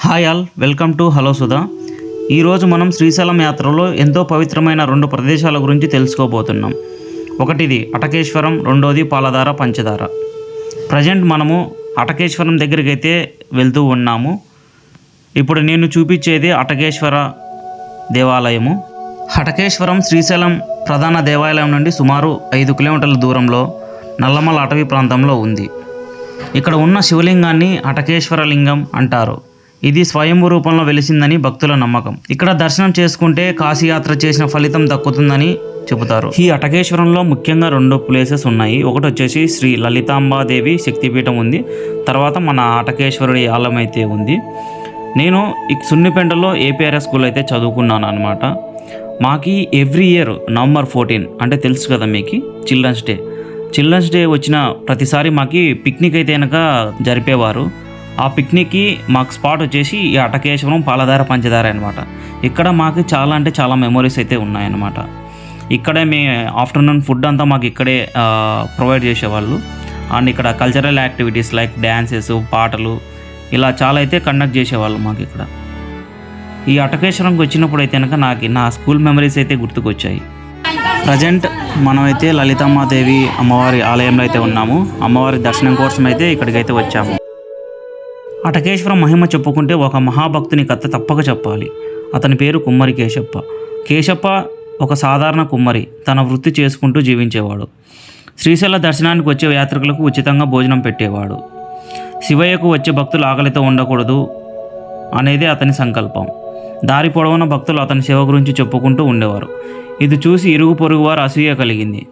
Hi all, welcome to hello Sudha. ఈరోజు మనం శ్రీశైలం యాత్రలో ఎంతో పవిత్రమైన రెండు ప్రదేశాల గురించి తెలుసుకోబోతున్నాం. ఒకటిది అటకేశ్వరం, రెండోది పాలధార పంచదార. ప్రజెంట్ మనము అటకేశ్వరం దగ్గరికి అయితే వెళ్తూ ఉన్నాము. ఇప్పుడు నేను చూపించేది అటకేశ్వర దేవాలయము. అటకేశ్వరం శ్రీశైలం ప్రధాన దేవాలయం నుండి సుమారు 5 కిలోమీటర్ల దూరంలో నల్లమల అటవీ ప్రాంతంలో ఉంది. ఇక్కడ ఉన్న శివలింగాన్ని అటకేశ్వర లింగం అంటారు. ఇది స్వయంభూ రూపంలో వెలిసిందని భక్తుల నమ్మకం. ఇక్కడ దర్శనం చేసుకుంటే కాశీయాత్ర చేసిన ఫలితం దక్కుతుందని చెబుతారు. ఈ అటకేశ్వరంలో ముఖ్యంగా 2 ప్లేసెస్ ఉన్నాయి. ఒకటి వచ్చేసి శ్రీ లలితాంబాదేవి శక్తిపీఠం ఉంది. తర్వాత మన అటకేశ్వరుడి ఆలయం అయితే ఉంది. నేను ఈ సున్నిపెంటలో ఏపీఆర్ఎస్ స్కూల్ అయితే చదువుకున్నాను అనమాట. మాకి ఎవ్రీ ఇయర్ నవంబర్ 14 అంటే తెలుసు కదా మీకు, చిల్డ్రన్స్ డే వచ్చిన ప్రతిసారి మాకి పిక్నిక్ అయితే కనుక జరిపేవారు. ఆ పిక్నిక్కి మాకు స్పాట్ వచ్చేసి ఈ అటకేశ్వరం పాలధార పంచదార అనమాట. ఇక్కడ మాకు చాలా మెమొరీస్ అయితే ఉన్నాయన్నమాట. ఇక్కడే ఆఫ్టర్నూన్ ఫుడ్ అంతా మాకు ఇక్కడే ప్రొవైడ్ చేసేవాళ్ళు. అండ్ ఇక్కడ కల్చరల్ యాక్టివిటీస్ లైక్ డ్యాన్సెస్, పాటలు ఇలా చాలా అయితే కండక్ట్ చేసేవాళ్ళు మాకు ఇక్కడ. ఈ అటకేశ్వరంకి వచ్చినప్పుడు అయితే కనుక నా స్కూల్ మెమరీస్ అయితే గుర్తుకొచ్చాయి. ప్రజెంట్ మనమైతే లలితమ్మాదేవి అమ్మవారి ఆలయంలో అయితే ఉన్నాము. అమ్మవారి దర్శనం కోసం అయితే ఇక్కడికైతే వచ్చాము. అటకేశ్వరం మహిమ చెప్పుకుంటే ఒక మహాభక్తుని కథ తప్పక చెప్పాలి. అతని పేరు కుమ్మరి కేశప్ప. కేశప్ప ఒక సాధారణ కుమ్మరి, తన వృత్తి చేసుకుంటూ జీవించేవాడు. శ్రీశైల దర్శనానికి వచ్చే యాత్రికులకు ఉచితంగా భోజనం పెట్టేవాడు. శివయ్యకు వచ్చే భక్తులు ఆకలితో ఉండకూడదు అనేది అతని సంకల్పం. దారి పొడవున భక్తులు అతని సేవ గురించి చెప్పుకుంటూ ఉండేవారు. ఇది చూసి ఇరుగు పొరుగు వారు అసూయ కలిగింది.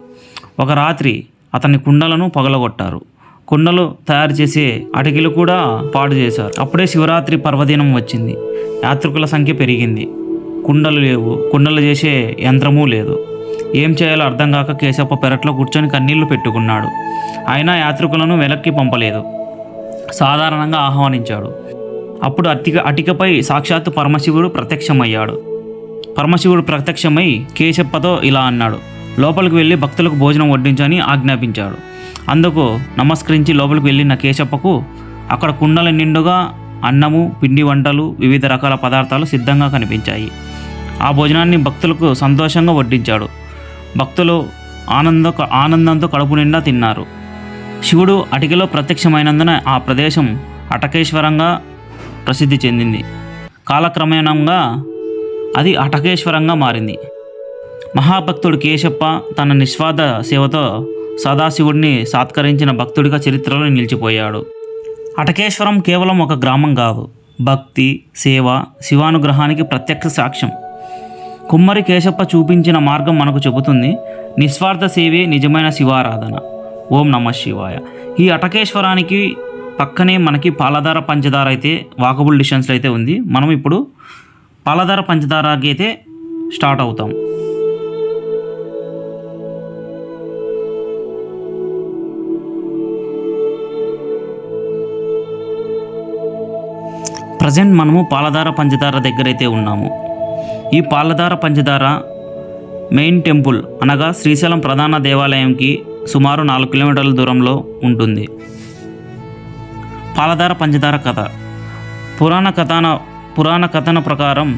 ఒక రాత్రి అతని కుండలను పగలగొట్టారు. కుండలు తయారు చేసే అటికలు కూడా పాడు చేశారు. అప్పుడే శివరాత్రి పర్వదినం వచ్చింది. యాత్రికుల సంఖ్య పెరిగింది. కుండలు లేవు, కుండలు చేసే యంత్రమూ లేదు. ఏం చేయాలో అర్థం కాక కేశప్ప పెరట్లో కూర్చొని కన్నీళ్లు పెట్టుకున్నాడు. అయినా యాత్రికులను వెనక్కి పంపలేదు, సాధారణంగా ఆహ్వానించాడు. అప్పుడు అటికపై సాక్షాత్తు పరమశివుడు ప్రత్యక్షమయ్యాడు. పరమశివుడు ప్రత్యక్షమై కేశప్పతో ఇలా అన్నాడు: లోపలికి వెళ్ళి భక్తులకు భోజనం వడ్డించని ఆజ్ఞాపించాడు. అందుకు నమస్కరించి లోపలికి వెళ్ళిన కేశప్పకు అక్కడ కుండల నిండుగా అన్నము, పిండి వంటలు, వివిధ రకాల పదార్థాలు సిద్ధంగా కనిపించాయి. ఆ భోజనాన్ని భక్తులకు సంతోషంగా వడ్డించాడు. భక్తులు ఆనందంతో కడుపు నిండా తిన్నారు. శివుడు అటికలో ప్రత్యక్షమైనందున ఆ ప్రదేశం అటకేశ్వరంగా ప్రసిద్ధి చెందింది. కాలక్రమేణంగా అది అటకేశ్వరంగా మారింది. మహాభక్తుడు కేశప్ప తన నిస్వార్థ సేవతో సదాశివుడిని సాత్కరించిన భక్తుడిగా చరిత్రలో నిలిచిపోయాడు. అటకేశ్వరం కేవలం ఒక గ్రామం కాదు, భక్తి, సేవ, శివానుగ్రహానికి ప్రత్యక్ష సాక్ష్యం. కుమ్మరి కేశప్ప చూపించిన మార్గం మనకు చెబుతుంది: నిస్వార్థ సేవే నిజమైన శివారాధన. ఓం నమః శివాయ. ఈ అటకేశ్వరానికి పక్కనే మనకి పాలధార పంచదార అయితే వాకబుల్ డిస్టెన్స్లో అయితే ఉంది. మనం ఇప్పుడు పాలధార పంచదారకి అయితే స్టార్ట్ అవుతాం. ప్రజెంట్ మనము పాలధార పంచదార దగ్గర అయితే ఉన్నాము. ఈ పాలధార పంచదార మెయిన్ టెంపుల్ అనగా శ్రీశైలం ప్రధాన దేవాలయంకి సుమారు 4 కిలోమీటర్ల దూరంలో ఉంటుంది. పాలధార పంచదార కథ. పురాణ కథన ప్రకారం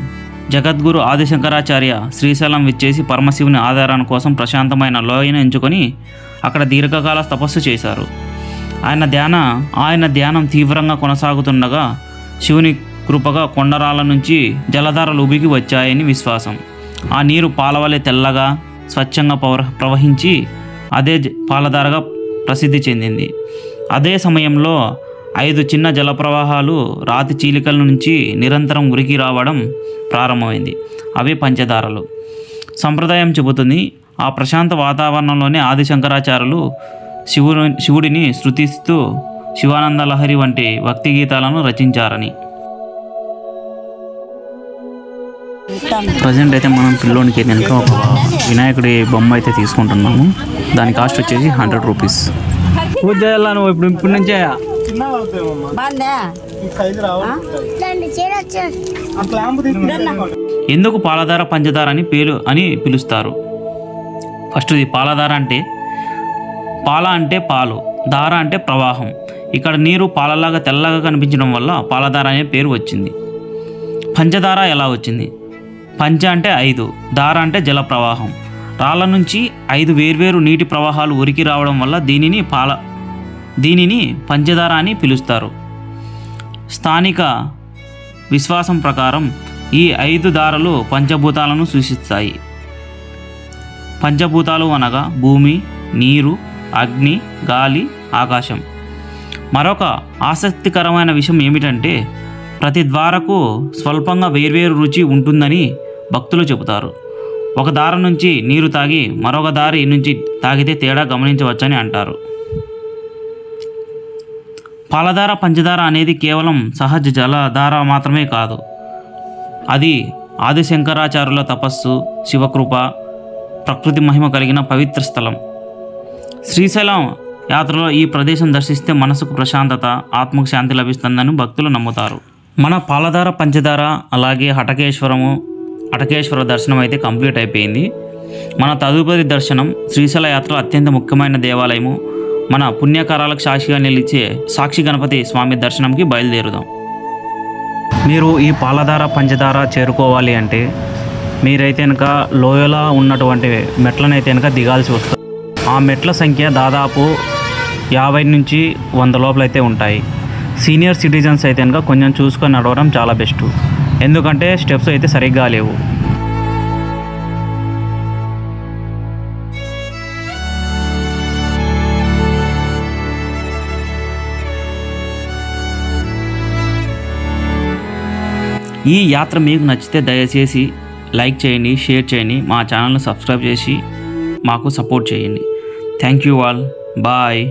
జగద్గురు ఆదిశంకరాచార్య శ్రీశైలం విచ్చేసి పరమశివుని ఆధారణ కోసం ప్రశాంతమైన లోయను ఎంచుకొని అక్కడ దీర్ఘకాల తపస్సు చేశారు. ఆయన ధ్యానం తీవ్రంగా కొనసాగుతుండగా శివుని కృపగా కొండరాల నుంచి జలధారలు ఉబికి వచ్చాయని విశ్వాసం. ఆ నీరు పాలవలె తెల్లగా స్వచ్ఛంగా ప్రవహించి అదే పాలధారగా ప్రసిద్ధి చెందింది. అదే సమయంలో 5 చిన్న జలప్రవాహాలు రాతి చీలికల నుంచి నిరంతరం ఉరికి రావడం ప్రారంభమైంది. అవే పంచదారలు. సంప్రదాయం చెబుతుంది, ఆ ప్రశాంత వాతావరణంలోనే ఆదిశంకరాచార్యులు శివుడిని స్తుతిస్తూ శివానంద లహరి వంటి భక్తి గీతాలను రచించారని. ప్రజెంట్ అయితే మనం పిల్లోనికి వెనుక ఒక వినాయకుడి బొమ్మ అయితే తీసుకుంటున్నాము. దాని కాస్ట్ వచ్చేసి 100 రూపీస్. పూజ చేయాలా నువ్వు ఇప్పుడు నుంచే? ఎందుకు పాలధార పంచదార అని పిలుస్తారు? ఫస్ట్ ఇది పాలధార అంటే పాల అంటే పాలు, దార అంటే ప్రవాహం. ఇక్కడ నీరు పాలలాగా తెల్లగా కనిపించడం వల్ల పాలధార అనే పేరు వచ్చింది. పంచదార ఎలా వచ్చింది? పంచ అంటే 5, దార అంటే జల ప్రవాహం. రాళ్ళ నుంచి 5 వేర్వేరు నీటి ప్రవాహాలు ఉరికి రావడం వల్ల దీనిని పంచదార అని పిలుస్తారు. స్థానిక విశ్వాసం ప్రకారం ఈ 5 దారలు పంచభూతాలను సూచిస్తాయి. పంచభూతాలు అనగా భూమి, నీరు, అగ్ని, గాలి, ఆకాశం. మరొక ఆసక్తికరమైన విషయం ఏమిటంటే ప్రతి ద్వారకు స్వల్పంగా వేర్వేరు రుచి ఉంటుందని భక్తులు చెబుతారు. ఒక దార నుంచి నీరు తాగి మరొక దారి నుంచి తాగితే తేడా గమనించవచ్చని అంటారు. పాలధార, పంచదార అనేది కేవలం సహజ జలధార మాత్రమే కాదు. అది ఆది శంకరాచార్యుల తపస్సు, శివకృప, ప్రకృతి మహిమ కలిగిన పవిత్ర స్థలం. శ్రీశైలం యాత్రలో ఈ ప్రదేశం దర్శిస్తే మనసుకు ప్రశాంతత, ఆత్మకు శాంతి లభిస్తుందని భక్తులు నమ్ముతారు. మన పాలధార, పంచదార అలాగే హటకేశ్వర దర్శనం అయితే కంప్లీట్ అయిపోయింది. మన తదుపరి దర్శనం శ్రీశైల యాత్రలో అత్యంత ముఖ్యమైన దేవాలయము, మన పుణ్యకారాలకు సాక్షిగా నిలిచే సాక్షి గణపతి స్వామి దర్శనంకి బయలుదేరుదాం. మీరు ఈ పాలధార, పంచదార చేరుకోవాలి అంటే మీరైతే కనుక లోయలా ఉన్నటువంటి మెట్లనైతే కనుక దిగాల్సి వస్తుంది. ఆ మెట్ల సంఖ్య దాదాపు 50 నుంచి 100 లోపలైతే ఉంటాయి. సీనియర్ సిటిజన్స్ అయితే కనుక కొంచెం చూసుకొని నడవడం చాలా బెస్ట్, ఎందుకంటే స్టెప్స్ అయితే సరిగ్గా లేవు. ఈ యాత్ర మీకు నచ్చితే దయచేసి లైక్ చేయండి, షేర్ చేయండి, మా ఛానల్ని సబ్స్క్రైబ్ చేసి మాకు సపోర్ట్ చేయండి. Thank you all. బాయ్.